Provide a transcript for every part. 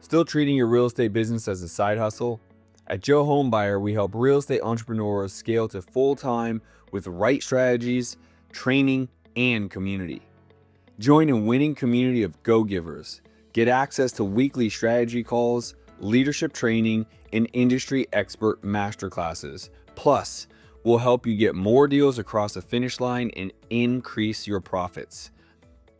Still treating your real estate business as a side hustle? At Joe Homebuyer, we help real estate entrepreneurs scale to full-time with the right strategies, training, and community. Join a winning community of go-givers. Get access to weekly strategy calls, leadership training, and industry expert masterclasses. Plus, we'll help you get more deals across the finish line and increase your profits.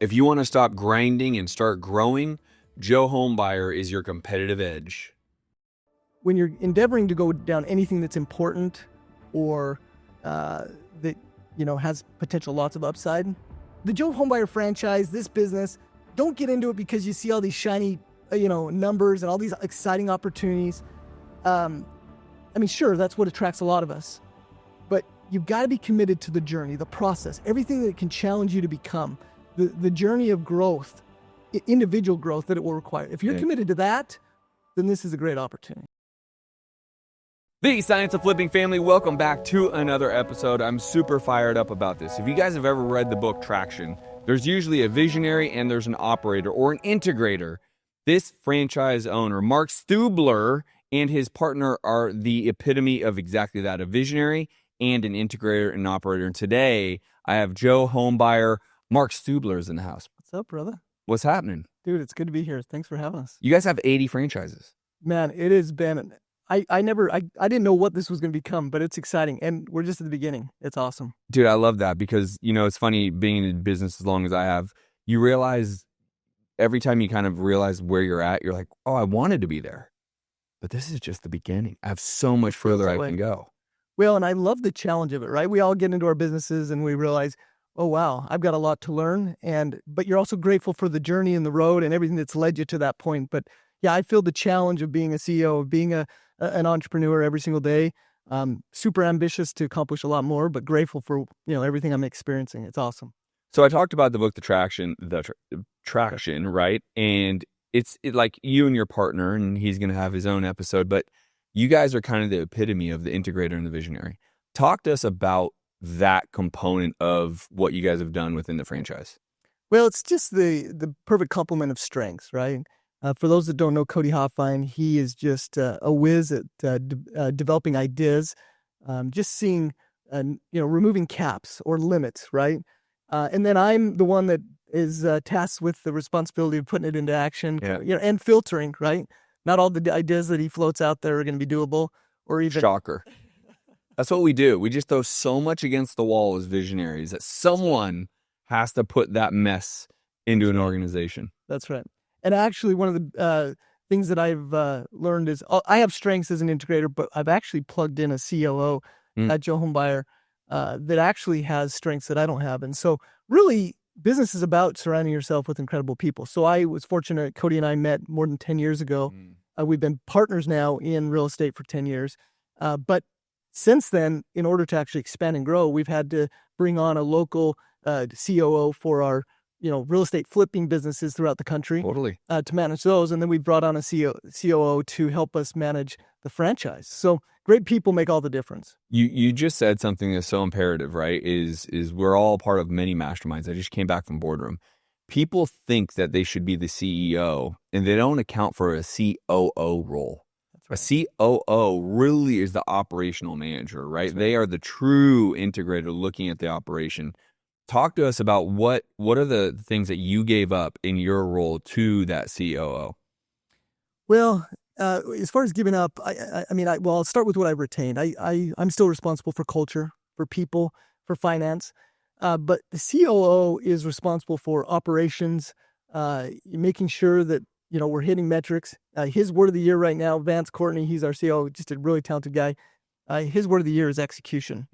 If you want to stop grinding and start growing, Joe Homebuyer is your competitive edge. When you're endeavoring to go down anything that's important or that has potential lots of upside, the Joe Homebuyer franchise, this business, don't get into it because you see all these shiny numbers and all these exciting opportunities. Sure, that's what attracts a lot of us, but you've got to be committed to the journey, the process, everything that can challenge you to become, the journey of growth, individual growth that it will require. If you're committed to that, then this is a great opportunity. The Science of Flipping family, welcome back to another episode. I'm super fired up about this. If you guys have ever read the book Traction, there's usually a visionary and there's an operator or an integrator. This franchise owner, Mark Stubler, and his partner are the epitome of exactly that, a visionary and an integrator and an operator. And today, I have Joe Homebuyer. Mark Stubler is in the house. What's up, brother? What's happening? Dude, it's good to be here. Thanks for having us. You guys have 80 franchises. Man, it has been... I didn't know what this was going to become, but it's exciting. And we're just at the beginning. It's awesome. Dude, I love that because, it's funny being in business as long as I have, you realize every time you kind of realize where you're at, you're like, oh, I wanted to be there. But this is just the beginning. I have so much further I can go. Well, and I love the challenge of it, right? We all get into our businesses and we realize, oh, wow, I've got a lot to learn. But you're also grateful for the journey and the road and everything that's led you to that point. But yeah, I feel the challenge of being a CEO, of being an entrepreneur every single day. Super ambitious to accomplish a lot more, but grateful for everything I'm experiencing. It's awesome. So I talked about the book, The Traction, right? And it's like you and your partner, and he's going to have his own episode, but you guys are kind of the epitome of the integrator and the visionary. Talk to us about that component of what you guys have done within the franchise. Well, it's just the perfect complement of strengths, right? For those that don't know Cody Hoffine, he is just a whiz at developing ideas, just seeing, removing caps or limits, right? And then I'm the one that is tasked with the responsibility of putting it into action, and filtering, right? Not all the ideas that he floats out there are going to be doable, or even... Shocker. That's what we do. We just throw so much against the wall as visionaries that someone has to put that mess into an organization. That's right. And actually, one of the things that I've learned is I have strengths as an integrator, but I've actually plugged in a COO at Joe Homebuyer that actually has strengths that I don't have. And so really, business is about surrounding yourself with incredible people. So I was fortunate. Cody and I met more than 10 years ago. We've been partners now in real estate for 10 years. But since then, in order to actually expand and grow, we've had to bring on a local COO for our real estate flipping businesses throughout the country. Totally. To manage those. And then we brought on a COO to help us manage the franchise. So great people make all the difference. You just said something that's so imperative, right? Is we're all part of many masterminds. I just came back from boardroom. People think that they should be the CEO and they don't account for a COO role. That's right. A COO really is the operational manager, right? They are the true integrator looking at the operation. Talk to us about what are the things that you gave up in your role to that COO? Well, as far as giving up, I'll start with what I've retained. I'm still responsible for culture, for people, for finance, but the COO is responsible for operations, making sure that we're hitting metrics. His word of the year right now, Vance Courtney, he's our COO, just a really talented guy. His word of the year is execution.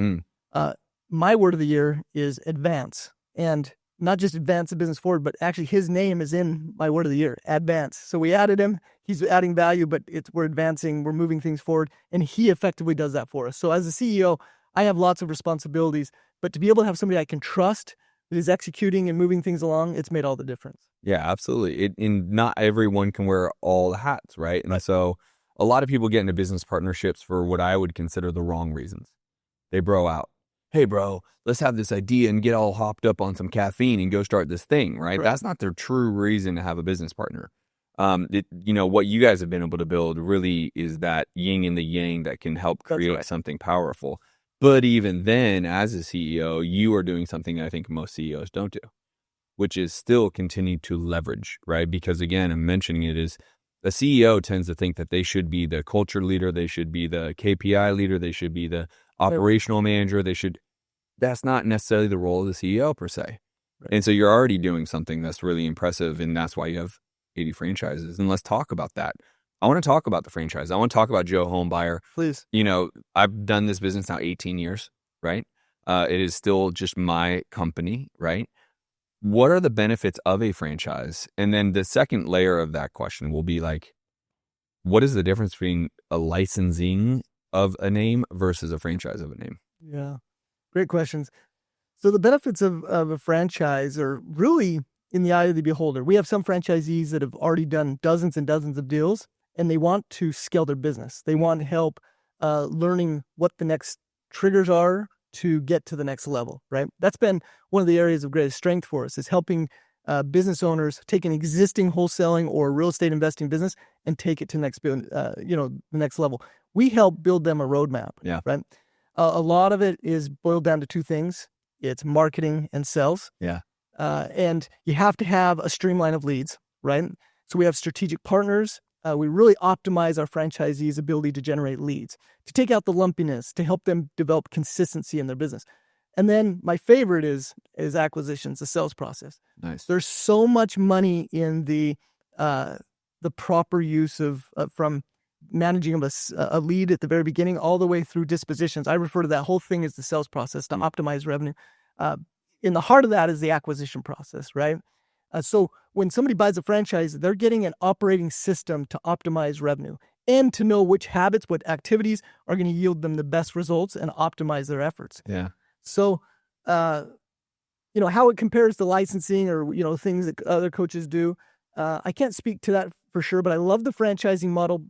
My word of the year is advance, and not just advance the business forward, but actually his name is in my word of the year, advance. So we added him. He's adding value, but we're advancing, we're moving things forward, and he effectively does that for us. So as a CEO, I have lots of responsibilities, but to be able to have somebody I can trust that is executing and moving things along, it's made all the difference. Yeah, absolutely. And not everyone can wear all the hats, right? And so a lot of people get into business partnerships for what I would consider the wrong reasons. They bro out. Hey, bro, let's have this idea and get all hopped up on some caffeine and go start this thing, right? That's not their true reason to have a business partner. What you guys have been able to build really is that yin and the yang that can help That's create right. something powerful. But even then, as a CEO, you are doing something I think most CEOs don't do, which is still continue to leverage, right? Because again, I'm mentioning it is the CEO tends to think that they should be the culture leader, they should be the KPI leader, they should be the operational manager, that's not necessarily the role of the CEO per se. Right. And so you're already doing something that's really impressive, and that's why you have 80 franchises. And let's talk about that. I want to talk about the franchise. I want to talk about Joe Homebuyer. Please. I've done this business now 18 years, right? It is still just my company, right? What are the benefits of a franchise? And then the second layer of that question will be like, what is the difference between a licensing of a name versus a franchise of a name? Yeah. Great questions. So the benefits of a franchise are really in the eye of the beholder. We have some franchisees that have already done dozens and dozens of deals, and they want to scale their business. They want help learning what the next triggers are to get to the next level, right? That's been one of the areas of greatest strength for us, is helping business owners take an existing wholesaling or real estate investing business and take it to the next level. We help build them a roadmap, right? A lot of it is boiled down to two things. It's marketing and sales. Yeah. And you have to have a streamline of leads, right? So we have strategic partners. We really optimize our franchisees' ability to generate leads, to take out the lumpiness, to help them develop consistency in their business. And then my favorite is acquisitions, the sales process. Nice. There's so much money in the proper use of from managing a lead at the very beginning all the way through dispositions. I refer to that whole thing as the sales process to optimize revenue. In the heart of that is the acquisition process, right? So when somebody buys a franchise, they're getting an operating system to optimize revenue and to know which habits, what activities are going to yield them the best results and optimize their efforts. Yeah. So, how it compares to licensing or, things that other coaches do, I can't speak to that for sure, but I love the franchising model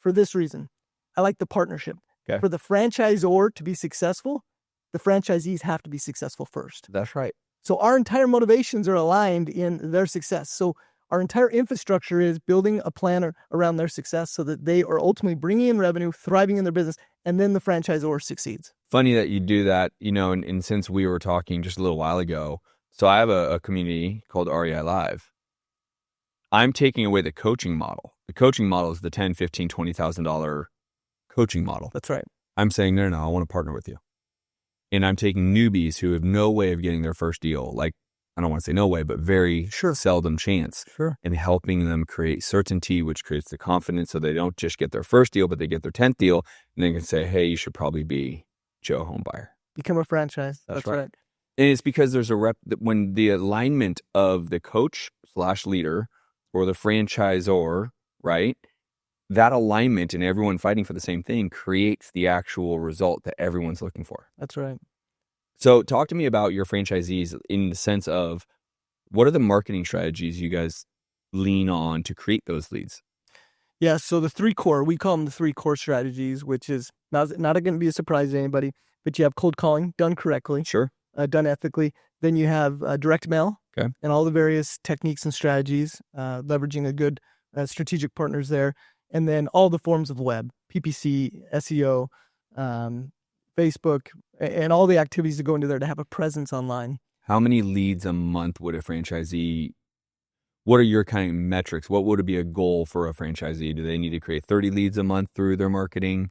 for this reason. I like the partnership. Okay. For the franchisor to be successful, the franchisees have to be successful first. That's right. So our entire motivations are aligned in their success. So our entire infrastructure is building a plan around their success so that they are ultimately bringing in revenue, thriving in their business, and then the franchisor succeeds. Funny that you do that, and since we were talking just a little while ago, so I have a community called REI Live. I'm taking away the coaching model. The coaching model is the $10,000, $15,000, $20,000 coaching model. That's right. I'm saying, no, I want to partner with you. And I'm taking newbies who have no way of getting their first deal. Like, I don't want to say no way, but very seldom chance. Sure. And helping them create certainty, which creates the confidence so they don't just get their first deal, but they get their 10th deal. And they can say, hey, you should probably be Joe Homebuyer. Become a franchise. That's right. And it's because there's when the alignment of the coach/leader or the franchisor, right? That alignment and everyone fighting for the same thing creates the actual result that everyone's looking for. That's right. So talk to me about your franchisees in the sense of what are the marketing strategies you guys lean on to create those leads? Yeah, so we call them the 3 core strategies, which is not going to be a surprise to anybody, but you have cold calling done correctly. Sure. Done ethically. Then you have direct mail. Okay. And all the various techniques and strategies, leveraging a good strategic partners there. And then all the forms of the web, PPC, SEO, Facebook, and all the activities that go into there to have a presence online. How many leads a month would a franchisee, what are your kind of metrics? What would be a goal for a franchisee? Do they need to create 30 leads a month through their marketing?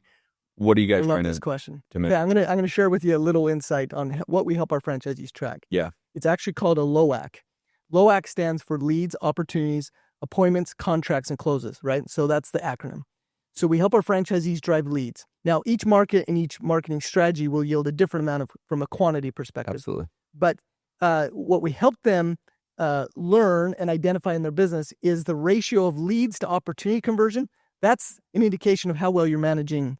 What are you guys trying to? I love this question. Yeah, I'm gonna share with you a little insight on what we help our franchisees track. Yeah. It's actually called a LOAC. LOAC stands for leads, opportunities, appointments, contracts, and closes, right? So that's the acronym. So we help our franchisees drive leads. Now, each market and each marketing strategy will yield a different amount from a quantity perspective. Absolutely. But what we help them learn and identify in their business is the ratio of leads to opportunity conversion. That's an indication of how well you're managing,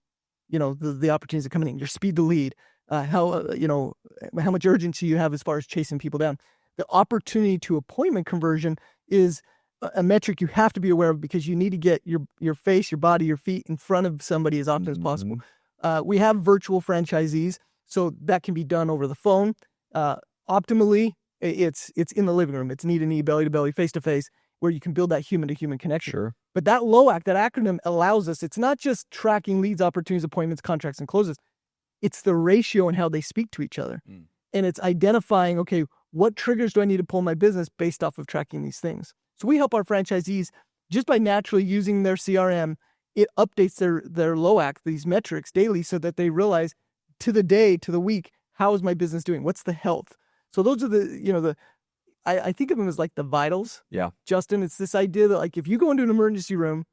the opportunities that are coming in, your speed to lead, how much urgency you have as far as chasing people down. The opportunity to appointment conversion is a metric you have to be aware of because you need to get your face, your body, your feet in front of somebody as often as possible. We have virtual franchisees, so that can be done over the phone. Optimally, it's in the living room. It's knee to knee, belly to belly, face to face. where you can build that human-to-human connection. Sure. But that LOAC, that acronym allows us, it's not just tracking leads, opportunities, appointments, contracts, and closes. It's the ratio and how they speak to each other. And it's identifying, okay, what triggers do I need to pull in my business based off of tracking these things? So we help our franchisees just by naturally using their CRM. It updates their LOAC, these metrics daily, so that they realize to the day, to the week, how is my business doing? What's the health? So those are I think of them as like the vitals. Yeah. Justin, it's this idea that like if you go into an emergency room,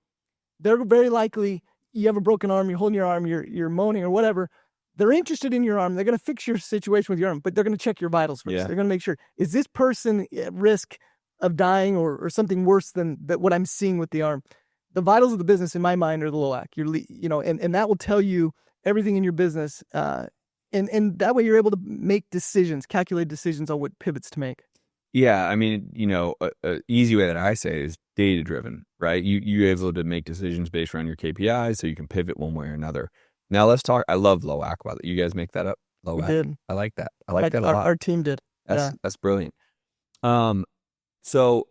they're very likely, you have a broken arm, you're holding your arm, you're moaning or whatever. They're interested in your arm. They're going to fix your situation with your arm, but they're going to check your vitals first. Yeah. They're going to make sure, is this person at risk of dying or something worse than what I'm seeing with the arm? The vitals of the business, in my mind, are the LOAC. And that will tell you everything in your business. And that way you're able to make decisions, calculate decisions on what pivots to make. Yeah, I mean, a easy way that I say it is data driven, right? You're able to make decisions based around your KPIs, so you can pivot one way or another. Now let's talk. I love LOAC. By the way. You guys make that up? LOAC. We did. I like that. I like that a lot. Our team did. That's brilliant. So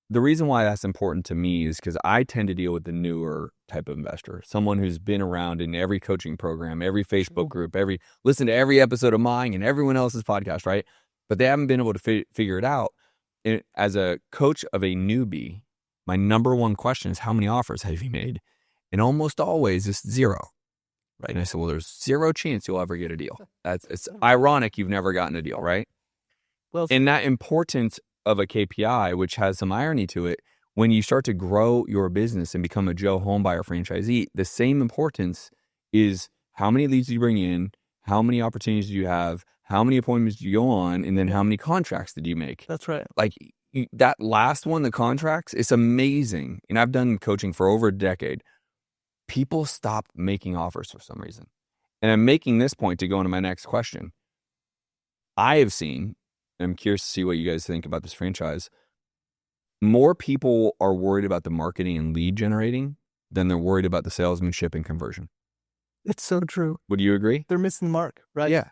the reason why that's important to me is because I tend to deal with the newer type of investor, someone who's been around in every coaching program, every Facebook group, listen to every episode of mine and everyone else's podcast, right? But they haven't been able to figure it out. As a coach of a newbie, my number one question is, how many offers have you made? And almost always it's zero. Right. And I said, well, there's zero chance you'll ever get a deal. It's ironic you've never gotten a deal, right? Well, and that importance of a KPI, which has some irony to it, when you start to grow your business and become a Joe Homebuyer franchisee, the same importance is how many leads do you bring in, how many opportunities do you have, how many appointments do you go on, and then how many contracts did you make? That's right. Like that last one, the contracts, it's amazing. And I've done coaching for over a decade. People stop making offers for some reason. And I'm making this point to go into my next question. I have seen, and I'm curious to see what you guys think about this franchise, more people are worried about the marketing and lead generating than they're worried about the salesmanship and conversion. It's so true. Would you agree? They're missing the mark, right? Yeah.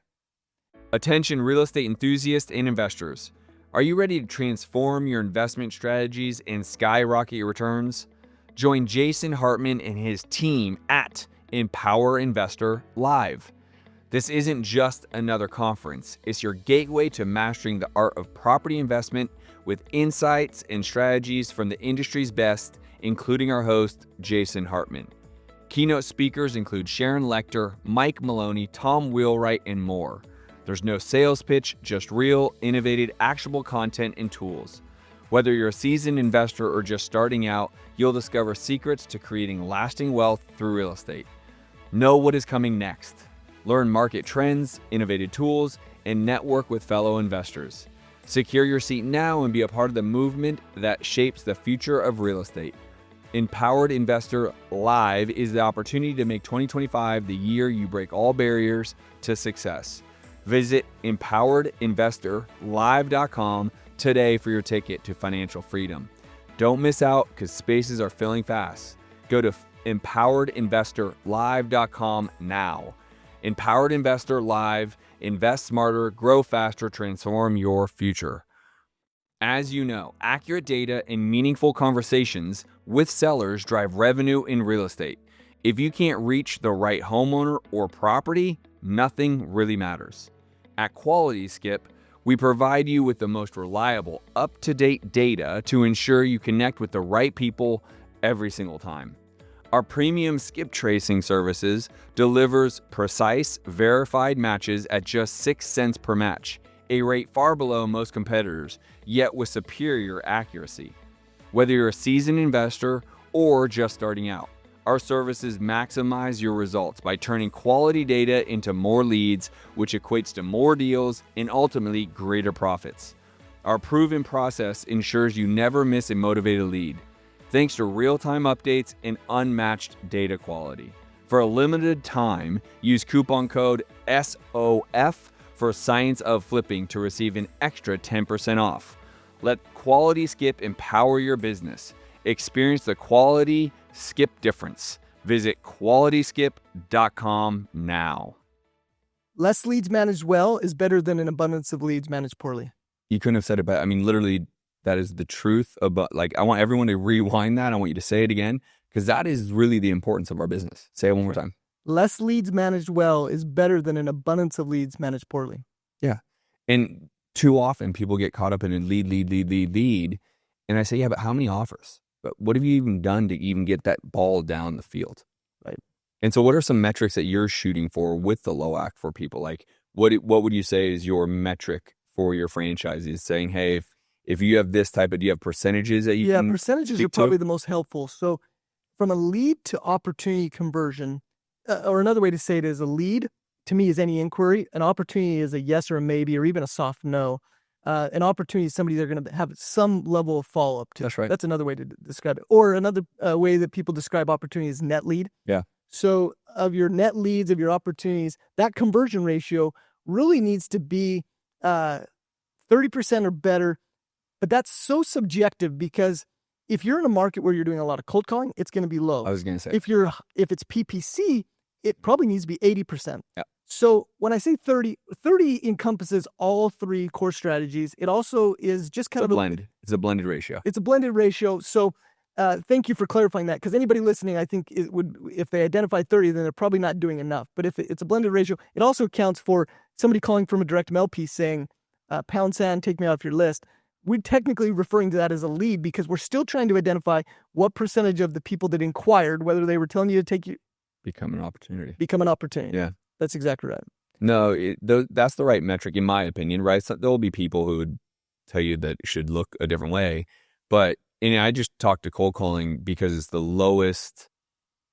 Attention real estate enthusiasts and investors. Are you ready to transform your investment strategies and skyrocket your returns? Join Jason Hartman and his team at Empower Investor Live. This isn't just another conference. It's your gateway to mastering the art of property investment with insights and strategies from the industry's best, including our host, Jason Hartman. Keynote speakers include Sharon Lechter, Mike Maloney, Tom Wheelwright, and more. There's no sales pitch, just real, innovative, actionable content and tools. Whether you're a seasoned investor or just starting out, you'll discover secrets to creating lasting wealth through real estate. Know what is coming next. Learn market trends, innovative tools, and network with fellow investors. Secure your seat now and be a part of the movement that shapes the future of real estate. Empowered Investor Live is the opportunity to make 2025 the year you break all barriers to success. Visit empoweredinvestorlive.com today for your ticket to financial freedom. Don't miss out because spaces are filling fast. Go to empoweredinvestorlive.com now. Empowered Investor Live. Invest smarter, grow faster, transform your future. As you know, accurate data and meaningful conversations with sellers drive revenue in real estate. If you can't reach the right homeowner or property, nothing really matters. At Quality Skip, we provide you with the most reliable, up-to-date data to ensure you connect with the right people every single time. Our premium skip tracing services delivers precise, verified matches at just 6 cents per match, a rate far below most competitors, yet with superior accuracy. Whether you're a seasoned investor or just starting out, our services maximize your results by turning quality data into more leads, which equates to more deals and ultimately greater profits. Our proven process ensures you never miss a motivated lead, thanks to real-time updates and unmatched data quality. For a limited time, use coupon code SOF for Science of Flipping to receive an extra 10% off. Let Quality Skip empower your business. Experience the quality skip difference. Visit qualityskip.com now. Less leads managed well is better than an abundance of leads managed poorly. You couldn't have said it better. I mean, literally, That is the truth about, like, I want everyone to rewind that. I want you to say it again, because that is really the importance of our business. Say it one more time. Less leads managed well is better than an abundance of leads managed poorly. Yeah. And too often people get caught up in a lead. And I say, yeah, but how many offers? But what have you even done to even get that ball down the field? Right. And so what are some metrics that you're shooting for with the LOAC for people? Like, what would you say is your metric for your franchisees, saying, hey, if you have this type of, do you have percentages that you can? Yeah, percentages are probably the most helpful. So from a lead to opportunity conversion, or another way to say it is, a lead to me is any inquiry. An opportunity is a yes or a maybe or even a soft no. An opportunity is somebody they're going to have some level of follow-up to. That's right. That's another way to describe it. Or another way that people describe opportunity is net lead. Yeah. So of your net leads, of your opportunities, that conversion ratio really needs to be 30% or better. But that's so subjective, because if you're in a market where you're doing a lot of cold calling, it's going to be low. I was going to say. If it's PPC, it probably needs to be 80%. Yeah. So when I say 30 encompasses all three core strategies. It also is just kind of a blend. It's a blended ratio. It's a blended ratio. So thank you for clarifying that, because anybody listening, I think it would, if they identify 30, then they're probably not doing enough. But if it's a blended ratio, it also accounts for somebody calling from a direct mail piece saying, pound sand, take me off your list. We're technically referring to that as a lead, because we're still trying to identify what percentage of the people that inquired, whether they were telling you to take you, become an opportunity. Yeah. That's exactly right. No, that's the right metric, in my opinion, right? So there'll be people who would tell you that it should look a different way. But I just talked to cold calling because it's the lowest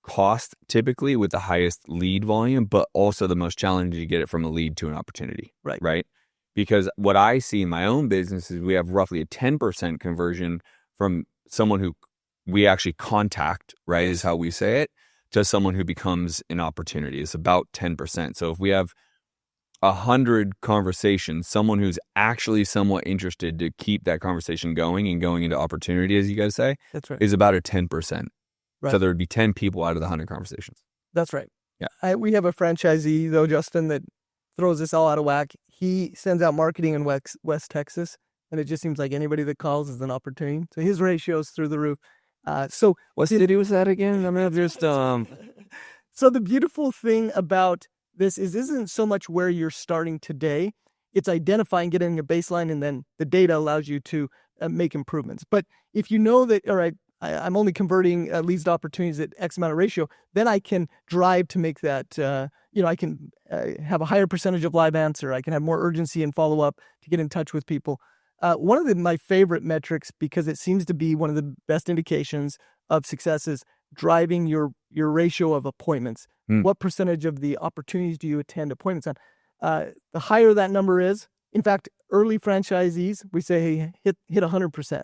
cost typically with the highest lead volume, but also the most challenging to get it from a lead to an opportunity. Right. Because what I see in my own business is we have roughly a 10% conversion from someone who we actually contact, right, is how we say it, to someone who becomes an opportunity. It's about 10%. So if we have 100 conversations, someone who's actually somewhat interested to keep that conversation going and going into opportunity, as you guys say, that's right, is about a 10%. Right. So there would be 10 people out of the 100 conversations. That's right. Yeah. We have a franchisee, though, Justin, that throws this all out of whack. He sends out marketing in West Texas, and it just seems like anybody that calls is an opportunity. So his ratio's through the roof. So what city was that again? I mean, just So the beautiful thing about this isn't so much where you're starting today. It's identifying, getting a baseline, and then the data allows you to make improvements. But if you know that, all right, I'm only converting leads to opportunities at X amount of ratio, then I can drive to make that, I can have a higher percentage of live answer. I can have more urgency and follow up to get in touch with people. One of my favorite metrics, because it seems to be one of the best indications of success, is driving your ratio of appointments. What percentage of the opportunities do you attend appointments on? The higher that number is, in fact, early franchisees, we say, hey, hit 100%.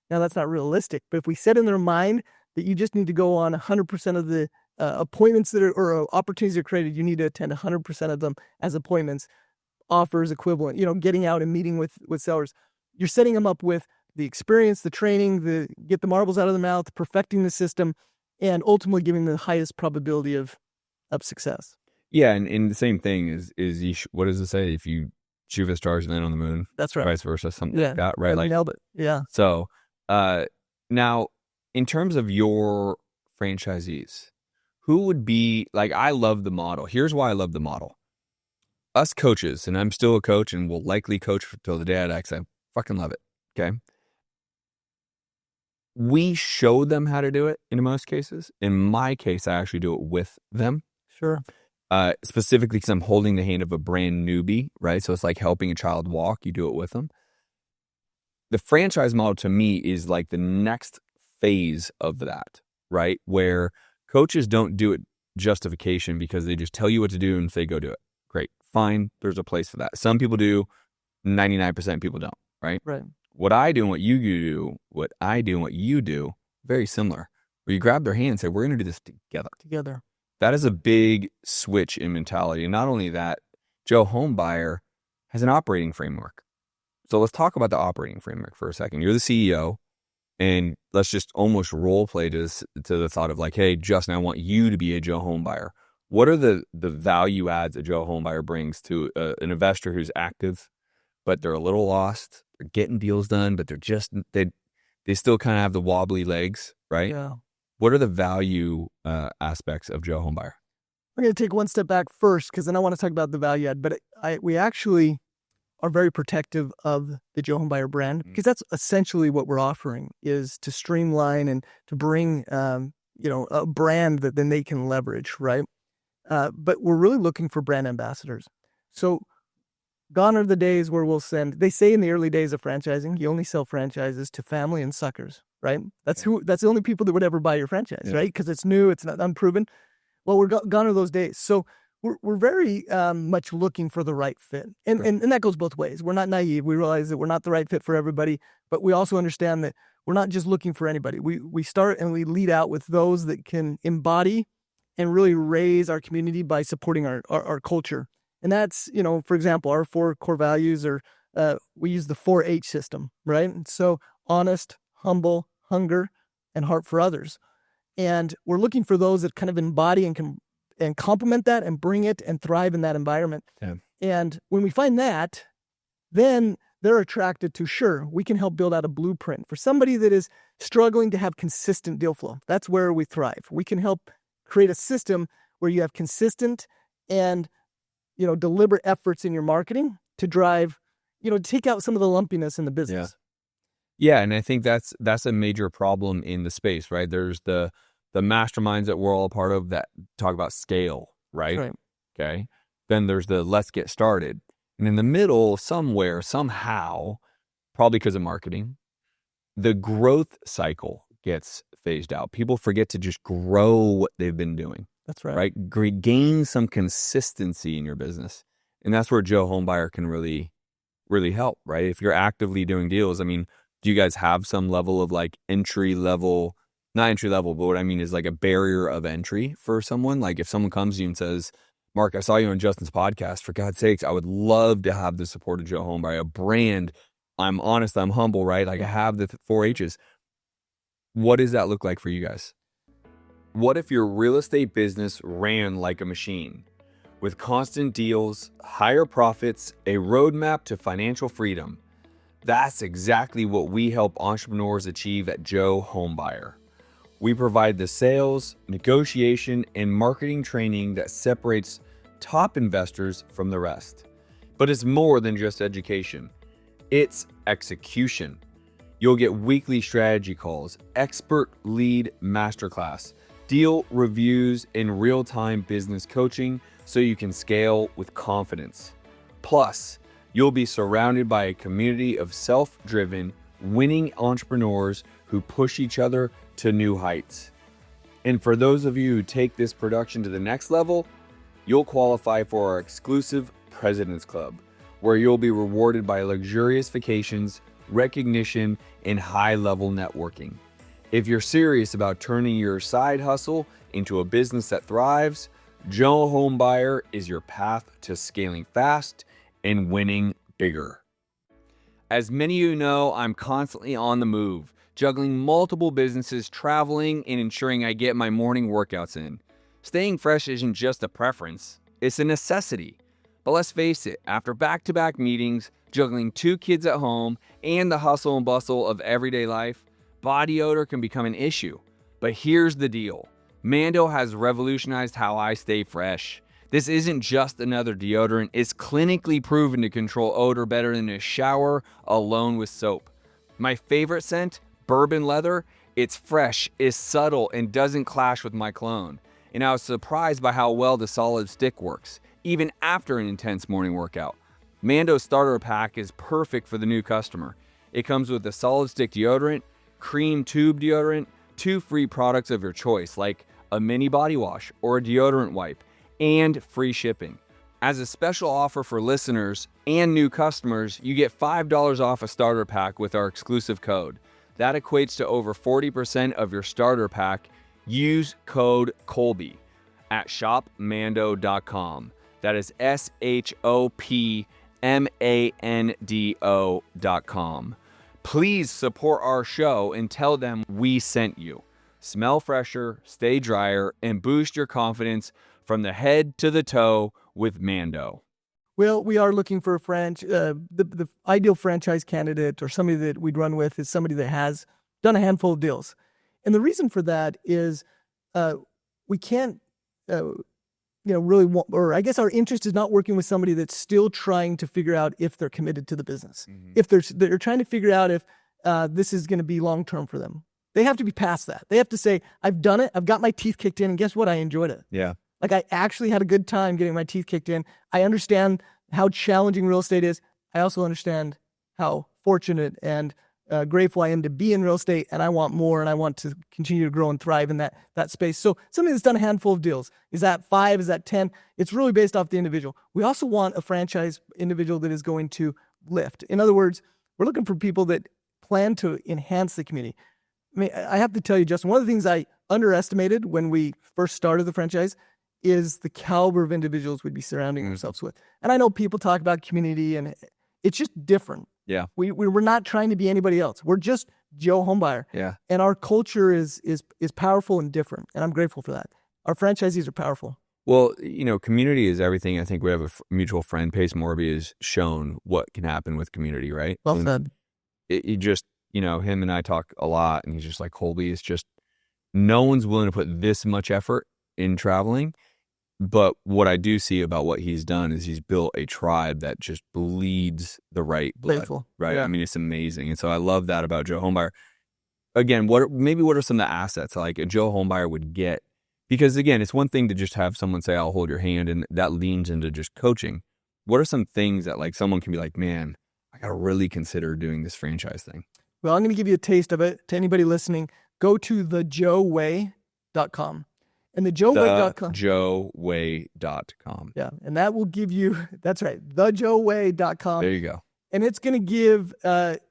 Now, that's not realistic, but if we set in their mind that you just need to go on 100% of the appointments that are, or opportunities that are created, you need to attend 100% of them as appointments, offers equivalent, getting out and meeting with sellers. You're setting them up with the experience, the training, get the marbles out of their mouth, perfecting the system, and ultimately giving the highest probability of success. Yeah, and the same thing is what does it say? If you shoot for the stars and land on the moon, that's right. Vice versa, something like that, right? I nailed it. Yeah. So, now, in terms of your franchisees, who would be, like, I love the model. Here's why I love the model. Us coaches, and I'm still a coach and will likely coach till the day I die, because I fucking love it, okay? We show them how to do it in most cases. In my case, I actually do it with them. Sure. Specifically because I'm holding the hand of a brand newbie, right? So it's like helping a child walk. You do it with them. The franchise model to me is like the next phase of that, right? Where coaches don't do it justification because they just tell you what to do and say, go do it. Great. Fine. There's a place for that. Some people do. 99% of people don't, right? Right. What I do and what you do, what I do and what you do, very similar. Where you grab their hand and say, we're going to do this together. That is a big switch in mentality. And not only that, Joe Homebuyer has an operating framework. So let's talk about the operating framework for a second. You're the CEO, and let's just almost role play to the thought of like, hey, Justin, I want you to be a Joe Homebuyer. What are the value adds that Joe Homebuyer brings to an investor who's active, but they're a little lost, they're getting deals done, but they still kind of have the wobbly legs, right? Yeah. What are the value aspects of Joe Homebuyer? I'm going to take one step back first, because then I want to talk about the value add. But we actually are very protective of the Joe Homebuyer brand, because that's essentially what we're offering, is to streamline and to bring a brand that then they can leverage, right? But we're really looking for brand ambassadors. So gone are the days where they say in the early days of franchising, you only sell franchises to family and suckers, right? That's the only people that would ever buy your franchise, right? Because it's new, it's not unproven. Well, we're gone are those days. So we're very much looking for the right fit. And that goes both ways. We're not naive. We realize that we're not the right fit for everybody, but we also understand that we're not just looking for anybody. We start and we lead out with those that can embody and really raise our community by supporting our culture. And that's, for example, our 4 core values are, we use the 4H system, right? So honest, humble, hunger, and heart for others. And we're looking for those that kind of embody and complement that and bring it and thrive in that environment. Yeah. And when we find that, then they're attracted to, sure, we can help build out a blueprint for somebody that is struggling to have consistent deal flow. That's where we thrive. We can help create a system where you have consistent and deliberate efforts in your marketing to drive, take out some of the lumpiness in the business. Yeah, and I think that's a major problem in the space, right? There's the masterminds that we're all a part of that talk about scale, right? Okay. Then there's the let's get started. And in the middle, somewhere, somehow, probably because of marketing, the growth cycle gets phased out. People forget to just grow what they've been doing. That's right. Right? Gain some consistency in your business. And that's where Joe Homebuyer can really, really help, right? If you're actively doing deals, I mean, do you guys have some level of like not entry level, but what I mean is like a barrier of entry for someone? Like if someone comes to you and says, Mark, I saw you on Justin's podcast, for God's sakes, I would love to have the support of Joe Homebuyer, a brand. I'm honest, I'm humble, right? Like I have the 4H's. What does that look like for you guys? What if your real estate business ran like a machine with constant deals, higher profits, a roadmap to financial freedom? That's exactly what we help entrepreneurs achieve at Joe Homebuyer. We provide the sales, negotiation, and marketing training that separates top investors from the rest. But it's more than just education. It's execution. You'll get weekly strategy calls, expert lead masterclass, deal reviews, and real-time business coaching so you can scale with confidence. Plus, you'll be surrounded by a community of self-driven, winning entrepreneurs who push each other to new heights. And for those of you who take this production to the next level, you'll qualify for our exclusive President's Club, where you'll be rewarded by luxurious vacations, recognition, and high-level networking. If you're serious about turning your side hustle into a business that thrives, Joe Homebuyer is your path to scaling fast and winning bigger. As many of you know, I'm constantly on the move, juggling multiple businesses, traveling, and ensuring I get my morning workouts in. Staying fresh isn't just a preference, it's a necessity. But let's face it, after back-to-back meetings, juggling 2 kids at home, and the hustle and bustle of everyday life, body odor can become an issue. But here's the deal. Mando has revolutionized how I stay fresh. This isn't just another deodorant. It's clinically proven to control odor better than a shower alone with soap. My favorite scent, bourbon leather, it's fresh, is subtle, and doesn't clash with my cologne. And I was surprised by how well the solid stick works, even after an intense morning workout. Mando's starter pack is perfect for the new customer. It comes with a solid stick deodorant, cream tube deodorant, 2 free products of your choice, like a mini body wash or a deodorant wipe, and free shipping. As a special offer for listeners and new customers, you get $5 off a starter pack with our exclusive code. That equates to over 40% of your starter pack. Use code Colby at shopmando.com. That is shopmando.com. Please support our show and tell them we sent you. Smell fresher, stay drier, and boost your confidence from the head to the toe with Mando. Well, we are looking for a the ideal franchise candidate or somebody that we'd run with is somebody that has done a handful of deals. And the reason for that is we can't, really want, or I guess our interest is not working with somebody that's still trying to figure out if they're committed to the business. If they're trying to figure out if this is going to be long-term for them. They have to be past that. They have to say, I've done it. I've got my teeth kicked in. And guess what? I enjoyed it. Yeah. Like I actually had a good time getting my teeth kicked in. I understand how challenging real estate is. I also understand how fortunate and grateful I am to be in real estate, and I want more, and I want to continue to grow and thrive in that space. So somebody that's done a handful of deals. Is that 5? Is that 10? It's really based off the individual. We also want a franchise individual that is going to lift. In other words, we're looking for people that plan to enhance the community. I mean, I have to tell you, Justin, one of the things I underestimated when we first started the franchise is the caliber of individuals we'd be surrounding ourselves with. And I know people talk about community, and it's just different. Yeah. We're not trying to be anybody else. We're just Joe Homebuyer. Yeah. And our culture is powerful and different, and I'm grateful for that. Our franchisees are powerful. Well, community is everything. I think we have a mutual friend, Pace Morby, has shown what can happen with community, right? Well said. He just, him and I talk a lot, and he's just like, Colby, it's just no one's willing to put this much effort in traveling. But what I do see about what he's done is he's built a tribe that just bleeds the right blood, Faithful. right? Yeah. I mean, it's amazing. And so I love that about Joe Homebuyer. Again, what are some of the assets like a Joe Homebuyer would get? Because again, it's one thing to just have someone say, I'll hold your hand, and that leans into just coaching. What are some things that like someone can be like, man, I got to really consider doing this franchise thing? Well, I'm going to give you a taste of it. To anybody listening, go to thejoeway.com. And thejoeway.com. Thejoeway.com. Yeah. And that will give you, that's right, thejoeway.com. There you go. And it's going to give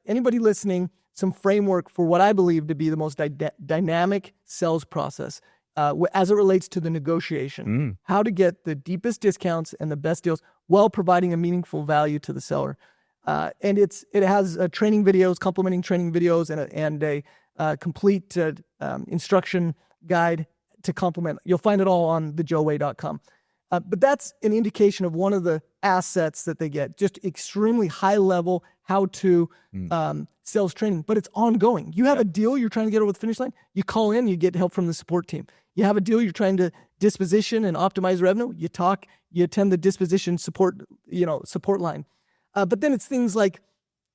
anybody listening some framework for what I believe to be the most dynamic sales process as it relates to the negotiation. How to get the deepest discounts and the best deals while providing a meaningful value to the seller. And it has training videos, complementing training videos, and a complete instruction guide to complement. You'll find it all on thejoeway.com. But that's an indication of one of the assets that they get. Just extremely high level how-to sales training, but it's ongoing. You have a deal you're trying to get over the finish line, you call in, you get help from the support team. You have a deal you're trying to disposition and optimize revenue, you attend the disposition support line. But then it's things like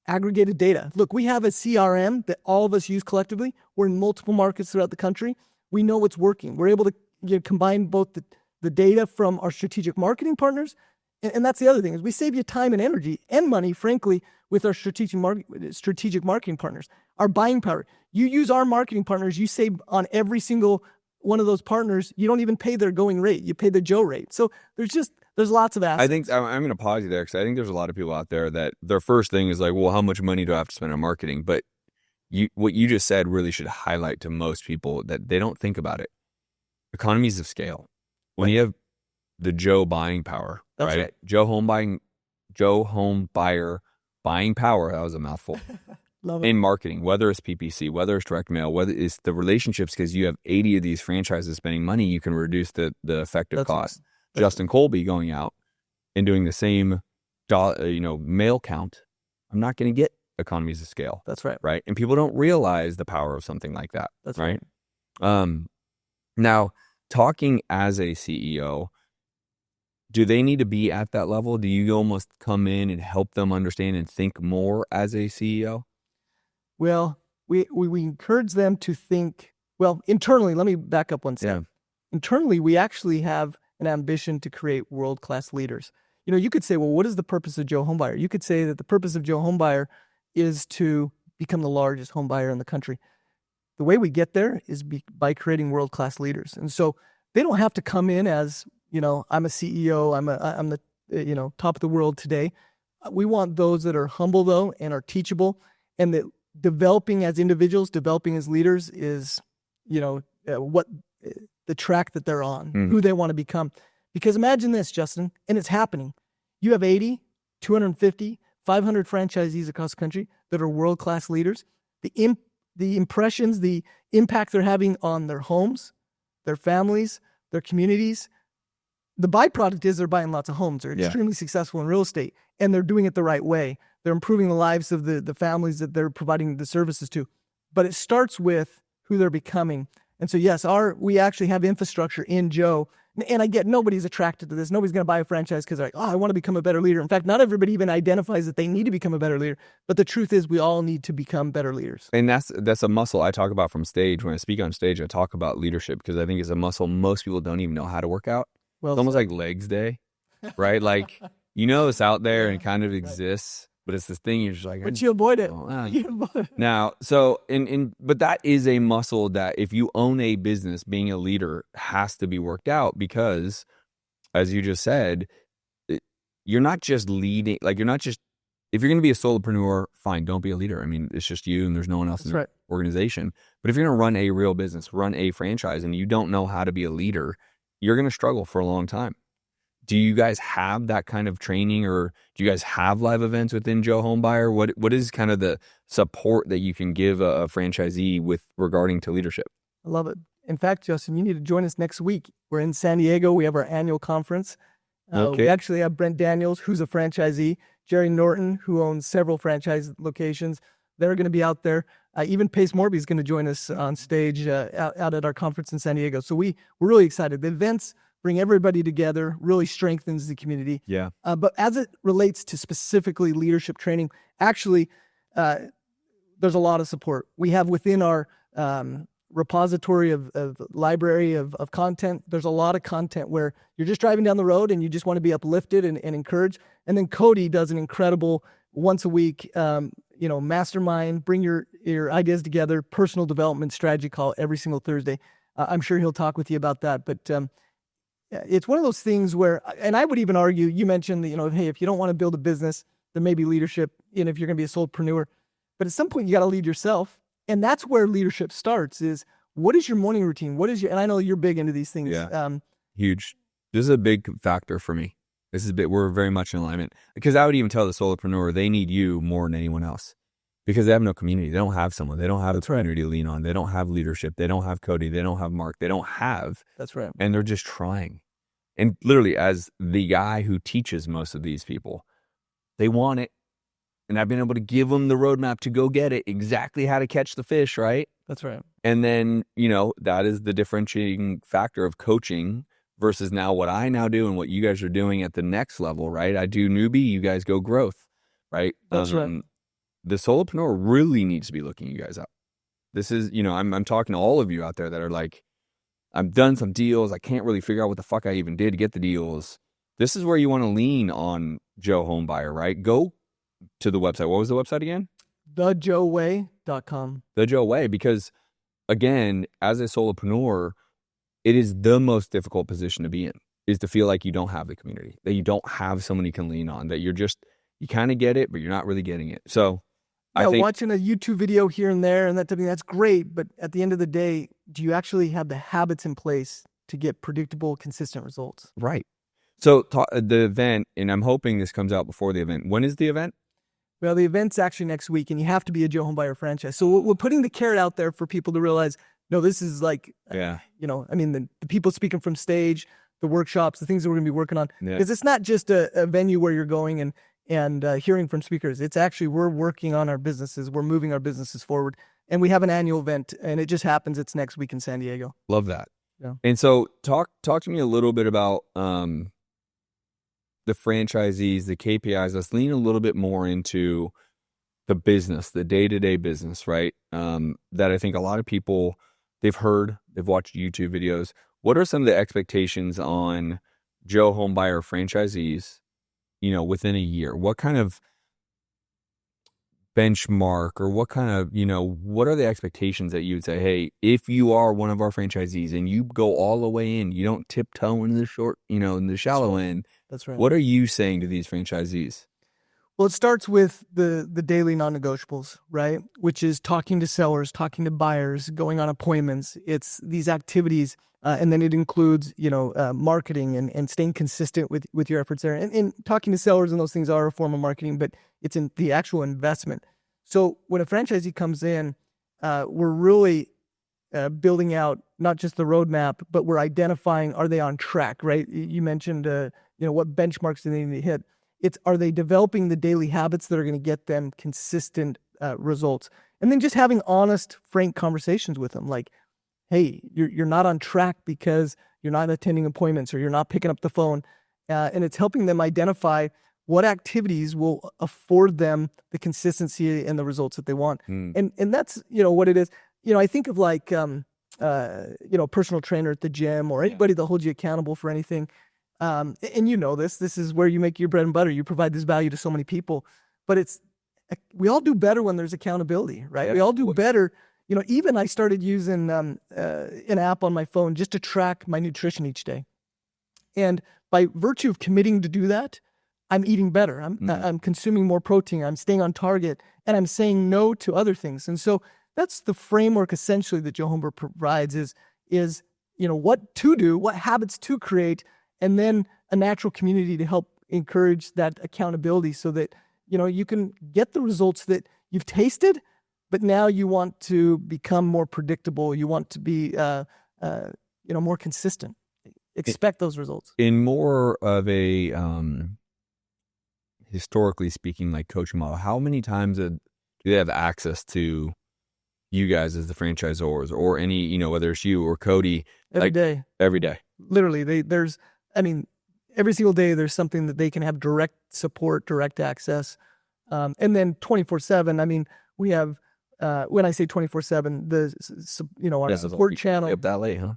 aggregated data. Look, we have a CRM that all of us use collectively. We're in multiple markets throughout the country. We know what's working. We're able to combine both the data from our strategic marketing partners, and that's the other thing, is we save you time and energy and money, frankly, with our strategic marketing partners. Our buying power. You use our marketing partners, you save on every single one of those partners. You don't even pay their going rate. You pay the Joe rate. So there's lots of assets. I think I'm going to pause you there, because I think there's a lot of people out there that their first thing is like, well, how much money do I have to spend on marketing? But what you just said really should highlight to most people that they don't think about it. Economies of scale. When you have the Joe buying power, That's right? Joe Homebuyer buying power. That was a mouthful. Love it. In marketing, whether it's PPC, whether it's direct mail, whether it's the relationships, because you have 80 of these franchises spending money, you can reduce the effective cost. Right. Justin Colby going out and doing the same mail count, I'm not going to get economies of scale. That's right. Right. And people don't realize the power of something like that. That's right. Now, talking as a CEO, do they need to be at that level? Do you almost come in and help them understand and think more as a CEO? Well, we encourage them to think, internally, let me back up one step. Yeah. Internally, we actually have an ambition to create world-class leaders. You could say, well, what is the purpose of Joe Homebuyer? You could say that the purpose of Joe Homebuyer is to become the largest home buyer in the country. The way we get there is by creating world-class leaders. And so they don't have to come in as, I'm a CEO, I'm the top of the world today. We want those that are humble, though, and are teachable, and that developing as individuals, developing as leaders is, what the track that they're on, who they want to become. Because imagine this, Justin, and it's happening. You have 80, 250, 500 franchisees across the country that are world-class leaders. The impressions, the impact they're having on their homes, their families, their communities, the byproduct is they're buying lots of homes. They're extremely successful in real estate, and they're doing it the right way. They're improving the lives of the families that they're providing the services to. But it starts with who they're becoming. And so, yes, we actually have infrastructure in Joe. And I get nobody's attracted to this. Nobody's going to buy a franchise because they're like, oh, I want to become a better leader. In fact, not everybody even identifies that they need to become a better leader. But the truth is we all need to become better leaders. And that's a muscle I talk about from stage. When I speak on stage, I talk about leadership because I think it's a muscle most people don't even know how to work out. Well, it's almost like legs day, right? Like, it's out there and it kind of exists. But it's this thing you're just like, but you avoid it. Now, but that is a muscle that if you own a business, being a leader has to be worked out because, as you just said, you're not just leading. Like if you're going to be a solopreneur, fine, don't be a leader. I mean, it's just you and there's no one else in the organization. But if you're going to run a real business, run a franchise, and you don't know how to be a leader, you're going to struggle for a long time. Do you guys have that kind of training, or do you guys have live events within Joe Homebuyer? What is kind of the support that you can give a franchisee with regarding to leadership? I love it. In fact, Justin, you need to join us next week. We're in San Diego. We have our annual conference. We actually have Brent Daniels, who's a franchisee, Jerry Norton, who owns several franchise locations. They're going to be out there. Even Pace Morby is going to join us on stage out at our conference in San Diego. So we're really excited. The events bring everybody together, really strengthens the community. Yeah. But as it relates to specifically leadership training, actually, there's a lot of support. We have within our repository of library of content, there's a lot of content where you're just driving down the road and you just want to be uplifted and encouraged. And then Cody does an incredible once a week, mastermind, bring your ideas together, personal development strategy call every single Thursday. I'm sure he'll talk with you about that. But it's one of those things where, and I would even argue, you mentioned that, hey, if you don't want to build a business, there may be leadership, if you're going to be a solopreneur. But at some point, you got to lead yourself. And that's where leadership starts is, what is your morning routine? And I know you're big into these things. Yeah, huge. This is a big factor for me. We're very much in alignment. Because I would even tell the solopreneur, they need you more than anyone else. Because they have no community. They don't have someone. They don't have a community to lean on. They don't have leadership. They don't have Cody. They don't have Mark. They don't have. That's right. And they're just trying. And literally, as the guy who teaches most of these people, they want it. And I've been able to give them the roadmap to go get it, exactly how to catch the fish, right? That's right. And then, that is the differentiating factor of coaching versus now what I now do and what you guys are doing at the next level, right? I do newbie, you guys go growth, right? That's right. The solopreneur really needs to be looking you guys up. This is, I'm talking to all of you out there that are like, I've done some deals. I can't really figure out what the fuck I even did to get the deals. This is where you want to lean on Joe Homebuyer, right? Go to the website. What was the website again? TheJoeWay.com. The Joe Way, because again, as a solopreneur, it is the most difficult position to be in, is to feel like you don't have the community, that you don't have someone you can lean on, that you kind of get it, but you're not really getting it. So I think watching a YouTube video here and there and that type of thing, that's great. But at the end of the day, do you actually have the habits in place to get predictable, consistent results? Right. So the event, and I'm hoping this comes out before the event. When is the event? Well, the event's actually next week, and you have to be a Joe Homebuyer franchise. So we're putting the carrot out there for people to realize, no, this is like, the people speaking from stage, the workshops, the things that we're going to be working on. Because it's not just a venue where you're going and hearing from speakers. It's actually, we're working on our businesses. We're moving our businesses forward. And we have an annual event, and it just happens. It's next week in San Diego. Love that. Yeah. And so talk to me a little bit about the franchisees, the KPIs. Let's lean a little bit more into the business, the day-to-day business, right? That I think a lot of people, they've watched YouTube videos. What are some of the expectations on Joe Homebuyer franchisees, within a year? What kind of benchmark or what kind of, what are the expectations that you would say, hey, if you are one of our franchisees and you go all the way in, you don't tiptoe in the short, in the shallow end. That's right. What are you saying to these franchisees? Well, it starts with the daily non-negotiables, right? Which is talking to sellers, talking to buyers, going on appointments. It's these activities. And then it includes, marketing and staying consistent with your efforts there. And talking to sellers and those things are a form of marketing, but it's in the actual investment. So when a franchisee comes in, we're really building out not just the roadmap, but we're identifying, are they on track, right? You mentioned, what benchmarks do they need to hit? Are they developing the daily habits that are going to get them consistent results? And then just having honest, frank conversations with them, like, hey, you're not on track because you're not attending appointments or you're not picking up the phone. And it's helping them identify what activities will afford them the consistency and the results that they want. And that's, what it is. I think of like, a personal trainer at the gym or anybody that holds you accountable for anything. And this is where you make your bread and butter. You provide this value to so many people, but we all do better when there's accountability, right? Yep. We all do better. Even I started using an app on my phone just to track my nutrition each day. And by virtue of committing to do that, I'm eating better. I'm consuming more protein. I'm staying on target, and I'm saying no to other things. And so that's the framework essentially that Joe Homebuyer provides is what to do, what habits to create, and then a natural community to help encourage that accountability so that you can get the results that you've tasted, but now you want to become more predictable. You want to be more consistent. Expect those results. In more of a historically speaking, like coaching model, how many times do they have access to you guys as the franchisors or any, whether it's you or Cody? Every day. Every day. Literally, every single day there's something that they can have direct support, direct access. And then 24/7, we have, when I say 24/7, our support channel. Up that late, huh?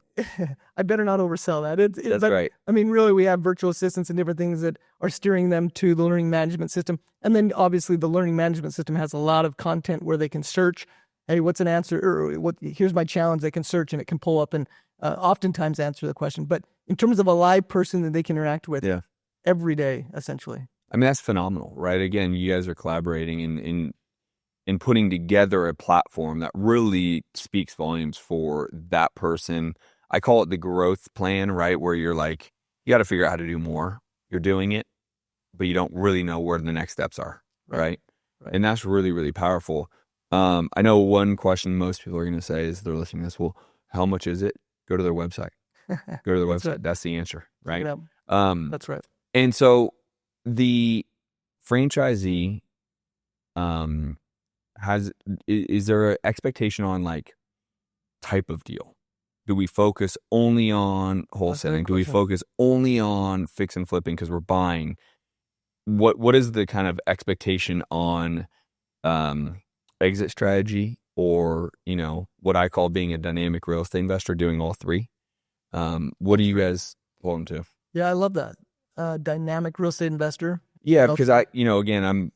I better not oversell that. That's right. Really, we have virtual assistants and different things that are steering them to the learning management system. And then obviously the learning management system has a lot of content where they can search, hey, what's an answer? Or here's my challenge. They can search and it can pull up and oftentimes answer the question. But in terms of a live person that they can interact with every day, essentially. That's phenomenal, right? Again, you guys are collaborating in putting together a platform that really speaks volumes for that person. I call it the growth plan, right? Where you're like, you got to figure out how to do more. You're doing it, but you don't really know where the next steps are, right? And that's really, really powerful. I know one question most people are going to say is they're listening to this, well, how much is it? Go to their website. Go to their website. Right. That's the answer, right? That's right. And so the franchisee is there an expectation on like type of deal? Do we focus only on wholesaling? Do we focus only on fix and flipping because we're buying? What is the kind of expectation on exit strategy or, what I call being a dynamic real estate investor, doing all three? What do you guys hold them to? Yeah, I love that. Dynamic real estate investor. Yeah, because again, I'm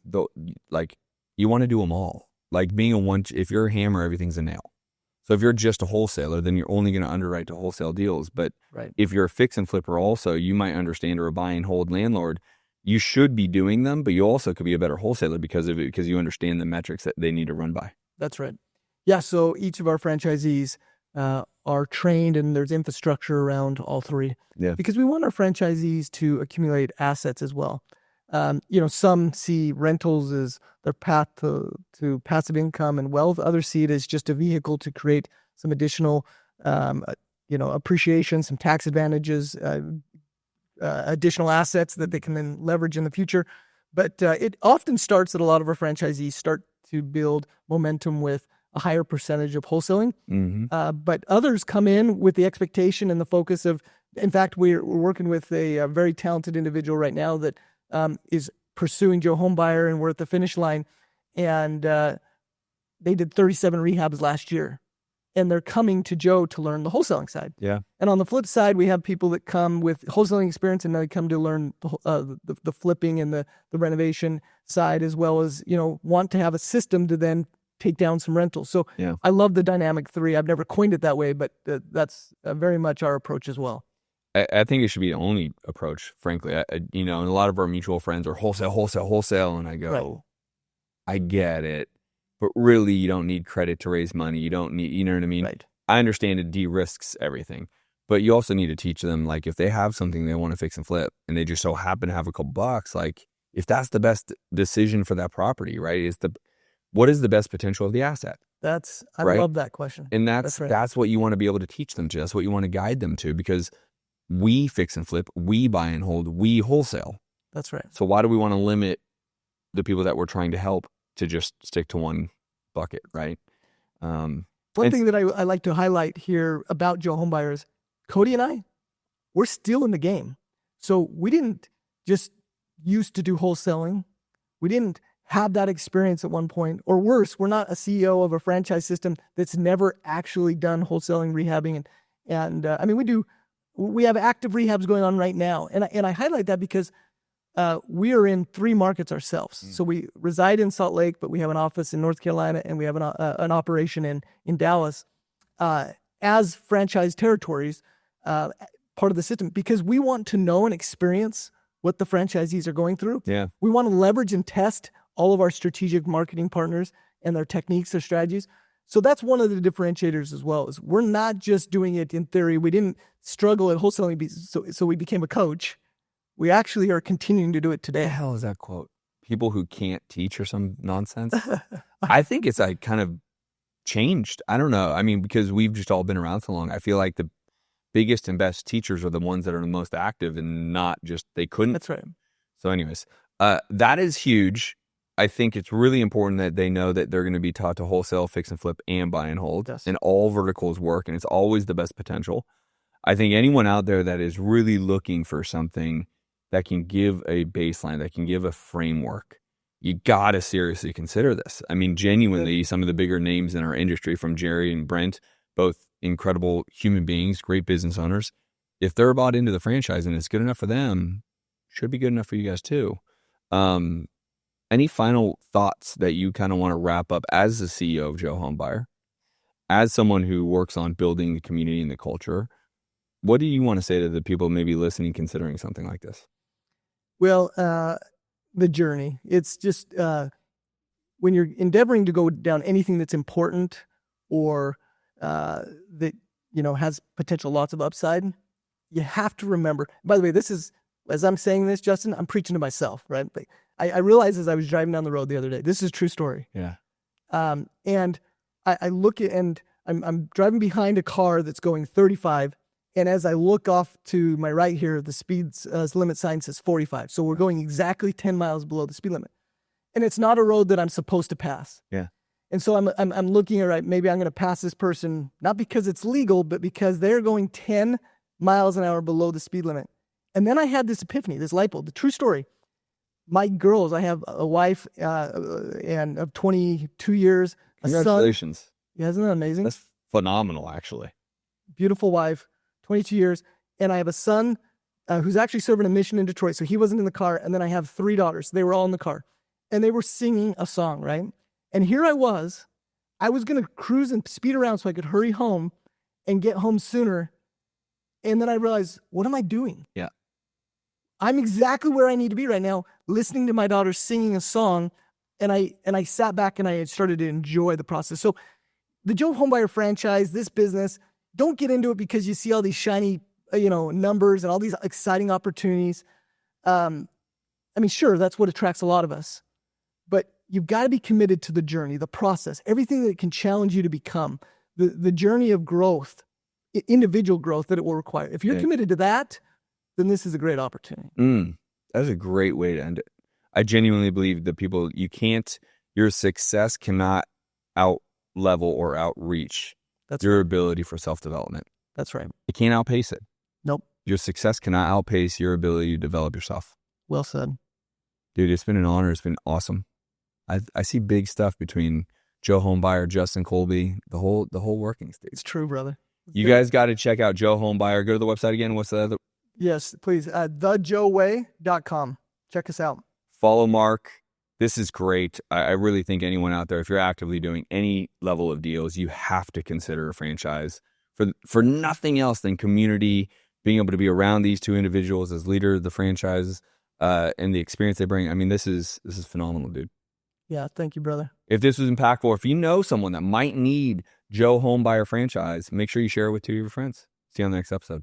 you want to do them all. Like being if you're a hammer, everything's a nail. So if you're just a wholesaler, then you're only going to underwrite to wholesale deals. But if you're a fix and flipper also, you might understand, or a buy and hold landlord, you should be doing them, but you also could be a better wholesaler because of it, because you understand the metrics that they need to run by. That's right. Yeah, so each of our franchisees are trained, and there's infrastructure around all three. Yeah. Because we want our franchisees to accumulate assets as well. Some see rentals as their path to passive income and wealth. Others see it as just a vehicle to create some additional, appreciation, some tax advantages, additional assets that they can then leverage in the future. But it often starts that a lot of our franchisees start to build momentum with a higher percentage of wholesaling. But others come in with the expectation and the focus of, in fact, we're working with a very talented individual right now that is pursuing Joe Homebuyer, and we're at the finish line. And they did 37 rehabs last year, and they're coming to Joe to learn the wholesaling side. Yeah. And on the flip side, we have people that come with wholesaling experience, and they come to learn the flipping and the renovation side, as well as, want to have a system to then take down some rentals. So I love the dynamic three. I've never coined it that way, but that's very much our approach as well. I think it should be the only approach, frankly. And a lot of our mutual friends are wholesale. And I go, I get it, but really you don't need credit to raise money. You don't need, you know what I mean? Right. I understand it de-risks everything, but you also need to teach them, like, if they have something they want to fix and flip and they just so happen to have a couple bucks, like, if that's the best decision for that property, right? What is the best potential of the asset? I Right. love that question. And that's right. what you want to be able to teach them to. That's what you want to guide them to, because we fix and flip, we buy and hold, we wholesale. That's right. So why do we want to limit the people that we're trying to help to just stick to one bucket, right? One thing that I like to highlight here about Joe Homebuyer is Cody and I, we're still in the game. So we didn't just used to do wholesaling. We didn't have that experience at one point, or worse, we're not a CEO of a franchise system that's never actually done wholesaling, rehabbing, and I mean, we have active rehabs going on right now, and I highlight that because we are in 3 markets ourselves. So we reside in Salt Lake, but we have an office in North Carolina, and we have an operation in Dallas as franchise territories, part of the system, because we want to know and experience what the franchisees are going through. Yeah. We want to leverage and test all of our strategic marketing partners and their techniques, their strategies. So that's one of the differentiators as well, is we're not just doing it in theory. We didn't struggle at wholesaling, so we became a coach. We actually are continuing to do it today. What the hell is that quote? People who can't teach or some nonsense? I think it's like kind of changed. I don't know. I mean, because we've just all been around so long. I feel like the biggest and best teachers are the ones that are the most active and not just they couldn't. That's right. So anyways, that is huge. I think it's really important that they know that they're going to be taught to wholesale, fix and flip, and buy and hold. Yes. And all verticals work, and it's always the best potential. I think anyone out there that is really looking for something that can give a baseline, that can give a framework, you got to seriously consider this. I mean, genuinely, some of the bigger names in our industry, from Jerry and Brent, both incredible human beings, great business owners, if they're bought into the franchise and it's good enough for them, should be good enough for you guys too. Any final thoughts that you kind of want to wrap up as the CEO of Joe Homebuyer, as someone who works on building the community and the culture? What do you want to say to the people maybe listening, considering something like this? Well, the journey. It's just when you're endeavoring to go down anything that's important or that has potential lots of upside, you have to remember. By the way, this is, as I'm saying this, Justin, I'm preaching to myself, right? But I realized as I was driving down the road the other day, this is a true story. Yeah. And I look at, and I'm driving behind a car that's going 35. And as I look off to my right here, the speed limit sign says 45. So we're going exactly 10 miles below the speed limit. And it's not a road that I'm supposed to pass. Yeah. And so I'm looking at, right, maybe I'm going to pass this person, not because it's legal, but because they're going 10 miles an hour below the speed limit. And then I had this epiphany, this light bulb, the true story. My girls, I have a wife and of 22 years, a son. Congratulations. Yeah, isn't that amazing? That's phenomenal, actually. Beautiful wife, 22 years. And I have a son who's actually serving a mission in Detroit. So he wasn't in the car. And then I have 3 daughters. They were all in the car. And they were singing a song, right? And here I was going to cruise and speed around so I could hurry home and get home sooner. And then I realized, what am I doing? Yeah. I'm exactly where I need to be right now, listening to my daughter singing a song. And I sat back and I started to enjoy the process. So the Joe Homebuyer franchise, this business, don't get into it because you see all these shiny, numbers and all these exciting opportunities. I mean, sure, that's what attracts a lot of us. But you've got to be committed to the journey, the process, everything that can challenge you to become, the journey of growth, individual growth that it will require. If you're committed to that, then this is a great opportunity. That's a great way to end it. I genuinely believe that people, your success cannot out-level or outreach your ability for self-development. That's right. It can't outpace it. Nope. Your success cannot outpace your ability to develop yourself. Well said. Dude, it's been an honor. It's been awesome. I see big stuff between Joe Homebuyer, Justin Colby, the whole working stage. It's true, brother. You guys got to check out Joe Homebuyer. Go to the website again. What's the other? Yes, please. thejoeway.com. Check us out. Follow Mark. This is great. I really think anyone out there, if you're actively doing any level of deals, you have to consider a franchise for nothing else than community, being able to be around these 2 individuals as leader of the franchise, and the experience they bring. I mean, this is phenomenal, dude. Yeah, thank you, brother. If this was impactful, if you know someone that might need Joe Homebuyer franchise, make sure you share it with 2 of your friends. See you on the next episode.